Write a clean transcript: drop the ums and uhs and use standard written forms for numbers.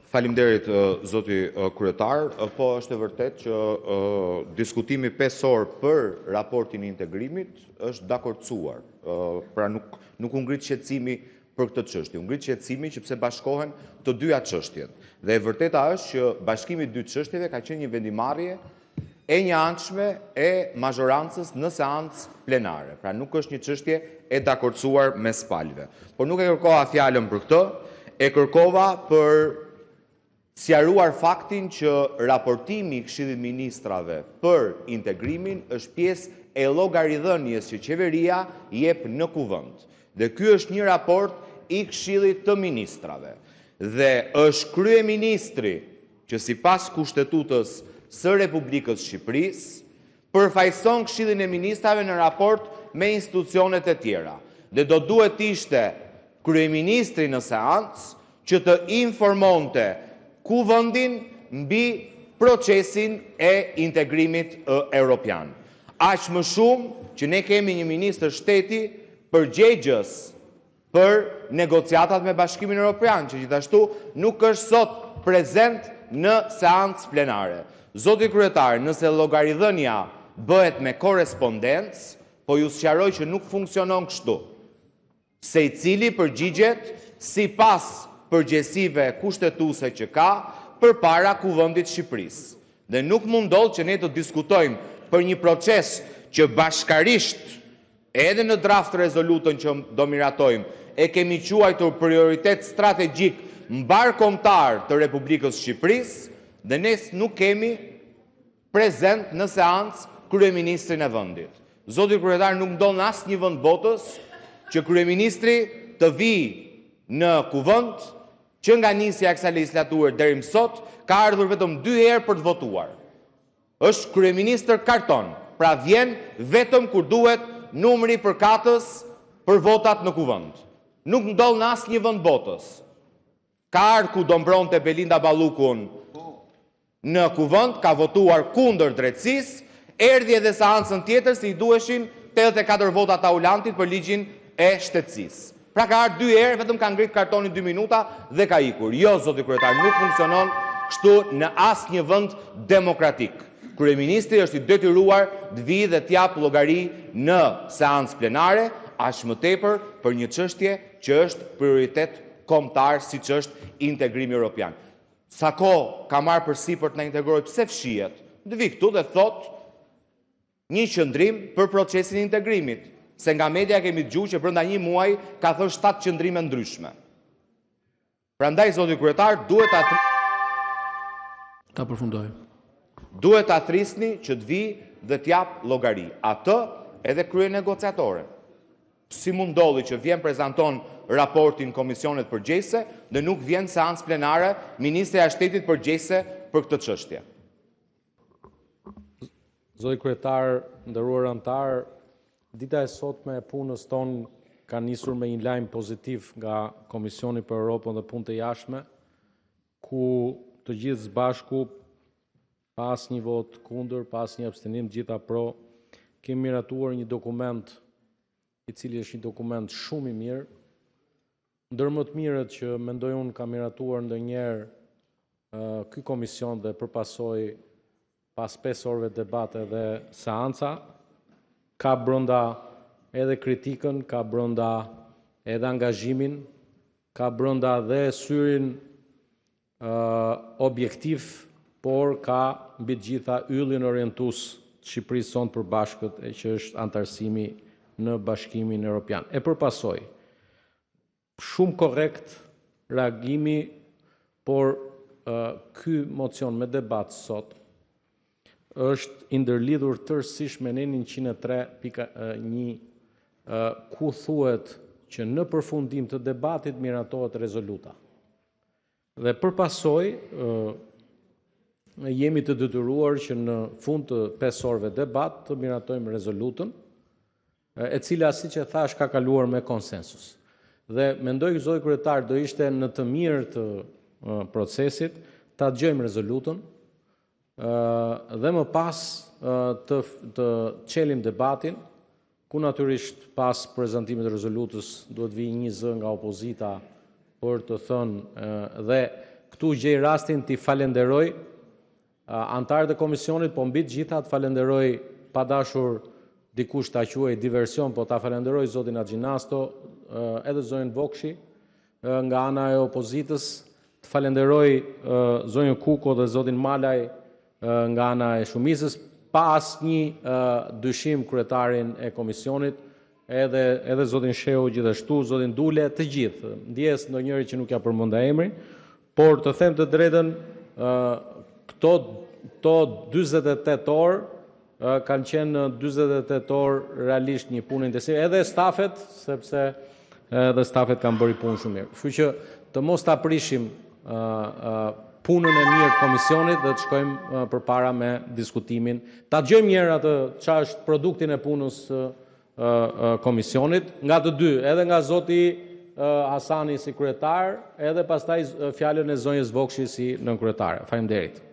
Faleminderit zoti kryetar, po është e vërtet që diskutimi 5 orë për raportin e integrimit është dakordsuar. Pra nuk u ngrit shqetësimi për këtë çështje. U ngrit shqetësimi që pse bashkohen të dyja çështjet. Dhe e vërteta është që bashkimi i dy çështjeve ka qenë një vendimarrje e njëanshme e mazhorancës në seancë plenare. Pra nuk është një çështje e dakordsuar mes palëve. Por nuk e kërkova fjalën për këtë, e kërkova për sqaruar faktin që raportimi i Këshillit Ministrave për integrimin është pjesë e llogaridhënies që qeveria jep në kuvend. Dhe ky është një raport i Këshillit të Ministrave. Dhe është kryeministri që sipas kushtetutës së Republikës Shqipërisë përfaqëson Këshillin e Ministrave në raport me institucionet e tjera. Dhe do duhet ishte kryeministri në seancë që të informonte kuvendin mbi procesin e integrimit europian. Aq më shumë që ne kemi një ministër shteti përgjegjës për negociatat me Bashkimin Evropian, që gjithashtu nuk është sot prezent në seancë plenare. Zoti kryetar, nëse llogaridhënia bëhet me korrespondencë, po ju sqaroj që nuk funksionon kështu. Secili përgjigjet sipas përgjegjësive kushtetuese që ka përpara kuvendit të Shqipërisë. Dhe nuk mundon që ne të diskutojmë për një proces që bashkarisht, edhe në draft rezolutën që do miratojmë, e kemi quajtur prioritet strategjik mbarkombëtar të Republikës Shqipërisë, dhe ne nuk kemi prezent në seancë kryeministrin e vendit. Zoti kryetar, nuk ndodh në asnjë vend botës që kryeministri të vijë në kuvend që nga nisja e kësaj legislature deri më sot ka ardhur vetëm 2 herë për të votuar. Është kryeministër karton, pra vjen vetëm kur duhet numri i përkatës për votat në kuvend. Nuk ndodh në asnjë vend botës. Ka ardhur ku do mbronte Belinda Ballukun në kuvend, ka votuar kundër drejtësisë, erdhi edhe seancën tjetër si i duheshin 84 vota të Aulantit për ligjin e shtetësisë. Pra ka ardhur 2 herë, vetëm ka ngrit kartonin 2 minuta dhe ka ikur. Jo, zoti kryetar, nuk funksionon kështu në asnjë vend demokratik. Kryeministri është i detyruar të vijë dhe të japë llogari në seancë plenare, aq më tepër për një çështje që është prioritet kombëtar siç është integrimi evropian. Sa kohë ka marrë përsipër të na integrojë, pse fshihet? Të vi këtu dhe thot një qëndrim për procesin e integrimit. Se nga media kemi dëgjuar që brenda një muaji ka thënë 7 qëndrime ndryshme. Prandaj zoti kryetar duhet ta përfundoj. Duhet ta thrisni që të vi dhe të jap llogari. Atë edhe krye negociatore. Si mund ndodhi që vjen prezanton raportin komisionet përgjegjëse dhe nuk vjen seancë plenare ministri i shtetit përgjegjëse për këtë çështje. Zoti kryetar, nderuar antar, dita e sotme e punës tonë ka nisur me një lajm pozitiv nga Komisioni për Europën dhe Punët e Jashtme, ku të gjithë së bashku, pas një vot kundër, pas një abstenim, gjitha pro, kemi miratuar një dokument i cili është një dokument shumë i mirë. Ndër më të mirët që mendoj unë ka miratuar ndonjëherë ky komision dhe përpasoi pas 5 orëve debate dhe seanca, ka brenda edhe kritikën, ka brenda edhe angazhimin, ka brenda dhe syrin objektiv, por ka mbi të gjitha yllin orientues të Shqipërisë sonë përbashkët e që është antarësimi në Bashkimin Evropian. E përpasoi shumë korrekt reagimi, por ky mocion me debat sot është i ndërlidhur tërësisht me nenin 103.1, ku thuhet që në përfundim të debatit miratohet rezoluta. Dhe përpasoj jemi të detyruar që në fund të 5 orëve debat të miratojmë rezolutën, e cila, siç e thash, ka kaluar me konsensus. Dhe mendoj që zoti kryetar do ishte në të mirë të procesit ta dëgjojmë rezolutën dhe më pas të çelim debatin, ku natyrisht pas prezantimit të rezolutës duhet vijë një zë nga opozita për të thënë dhe këtu gjej rastin t'i falenderoj antarët e komisionit, po mbi të gjitha të falenderoj pa dashur dikush ta quaj diversion, po ta falenderoj zotin Agjinasto, edhe zonjën Vokshi, nga ana e opozitës, të falenderoj zonjën Kuko dhe zotin Malaj nga ana e shumicës, pa asnjë dyshim kryetarin e komisionit, edhe zotin Shehu gjithashtu, zotin Dule, të gjithë, ndjes ndonjëri që nuk ja përmenda emrin, por të them të drejtën, këto 48 orë kanë qenë 48 orë realisht një punë intensive, edhe stafet, sepse edhe stafet kanë bëri punë shumë mirë. Kështu që të mos ta prishim punën e mirë të komisionit dhe të shkojmë përpara me diskutimin. Ta dëgjojmë një herë atë çfarë është produktin e punës komisionit, nga të dy, edhe nga zoti Hasani si kryetar, edhe pastaj fjalën e zonjës Vokshi si nënkyetare. Faleminderit.